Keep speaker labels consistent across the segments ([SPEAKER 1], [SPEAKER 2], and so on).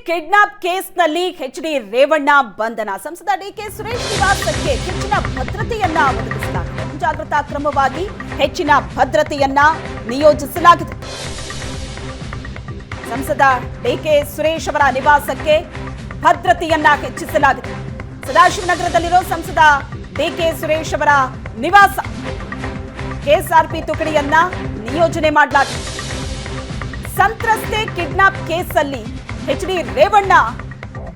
[SPEAKER 1] Kidnap ಕೇಸ್ನಲ್ಲಿ H D. Revanna ಬಂಧನ. ಸಂಸದ ಡಿಕೆ ಸುರೇಶ್ ನಿವಾಸಕ್ಕೆ ಹೆಚ್ಚಿನ ಭದ್ರತೆಯನ್ನ ಒದಗಿಸಲಾಗಿದೆ. ಮುಂಜಾಗ್ರತಾ ಕ್ರಮವಾಗಿ ಹೆಚ್ಚಿನ ಭದ್ರತೆಯನ್ನ ನಿಯೋಜಿಸಲಾಗಿದೆ. ಸಂಸದ ಡಿಕೆ ಸುರೇಶ್ ಅವರ ನಿವಾಸಕ್ಕೆ ಭದ್ರತೆಯನ್ನ ಹೆಚ್ಚಿಸಲಾಗಿದೆ. ಸದಾಶಿವನಗರದಲ್ಲಿರೋ ಸಂಸದ ಡಿಕೆ ಸುರೇಶ್ ಅವರ ನಿವಾಸ ಕೆಎಸ್ಆರ್ಪಿ ತುಕಡಿಯನ್ನ ನಿಯೋಜನೆ ಮಾಡಲಾಗಿದೆ. ಸಂತ್ರಸ್ತೆ ಕಿಡ್ನಾಪ್ ಕೇಸಲ್ಲಿ ಎಚ್.ಡಿ. ರೇವಣ್ಣ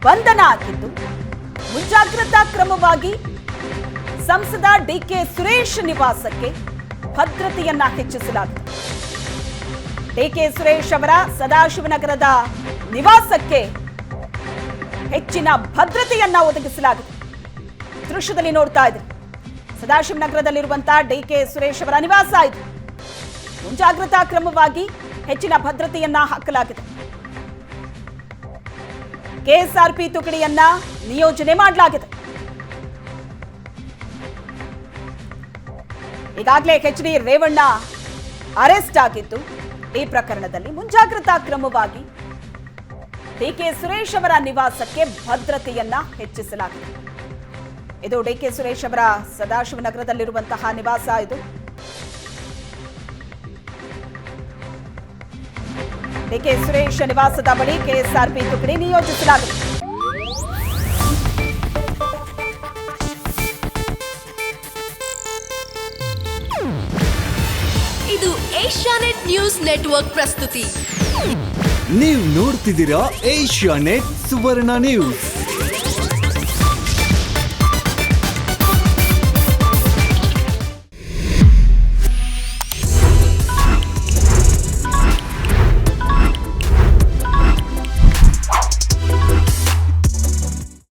[SPEAKER 1] ಬಂಧನ ಆಗಿದ್ದು, ಮುಂಜಾಗ್ರತಾ ಕ್ರಮವಾಗಿ ಸಂಸದ ಡಿಕೆ ಸುರೇಶ್ ನಿವಾಸಕ್ಕೆ ಭದ್ರತೆಯನ್ನ ಹೆಚ್ಚಿಸಲಾಗಿದೆ. ಡಿಕೆ ಸುರೇಶ್ ಅವರ ಸದಾಶಿವನಗರದ ನಿವಾಸಕ್ಕೆ ಹೆಚ್ಚಿನ ಭದ್ರತೆಯನ್ನ ಒದಗಿಸಲಾಗಿದೆ. ದೃಶ್ಯದಲ್ಲಿ ನೋಡ್ತಾ ಇದ್ದೀರಿ, ಸದಾಶಿವನಗರದಲ್ಲಿರುವಂತಹ ಡಿಕೆ ಸುರೇಶ್ ಅವರ ನಿವಾಸ ಇದು. ಮುಂಜಾಗ್ರತಾ ಕ್ರಮವಾಗಿ ಹೆಚ್ಚಿನ ಭದ್ರತೆಯನ್ನ ಹಾಕಲಾಗಿದೆ. ಕೆಎಸ್ಆರ್ಪಿ ತುಕಡಿಯನ್ನ ನಿಯೋಜನೆ ಮಾಡಲಾಗಿದೆ. ಈಗಾಗಲೇ ಎಚ್.ಡಿ. ರೇವಣ್ಣ ಅರೆಸ್ಟ್ ಆಗಿದ್ದು, ಈ ಪ್ರಕರಣದಲ್ಲಿ ಮುಂಜಾಗ್ರತಾ ಕ್ರಮವಾಗಿ ಡಿಕೆ ಸುರೇಶ್ ಅವರ ನಿವಾಸಕ್ಕೆ ಭದ್ರತೆಯನ್ನ ಹೆಚ್ಚಿಸಲಾಗಿದೆ. ಇದು ಡಿಕೆ ಸುರೇಶ್ ಅವರ ಸದಾಶಿವನಗರದಲ್ಲಿರುವಂತಹ ನಿವಾಸ ಇದು. ಡಿಕೆ ಸುರೇಶ್ ನಿವಾಸದ ಬಳಿ ಕೆಎಸ್ಆರ್ಪಿ ತುಕಡಿ ನಿಯೋಜಿಸಲಾಗಿದೆ.
[SPEAKER 2] ಇದು ಏಷ್ಯಾನೆಟ್ ನ್ಯೂಸ್ ನೆಟ್ವರ್ಕ್ ಪ್ರಸ್ತುತಿ.
[SPEAKER 3] ನೀವು ನೋಡ್ತಿದ್ದೀರಾ ಏಷ್ಯಾನೆಟ್ ಸುವರ್ಣ ನ್ಯೂಸ್.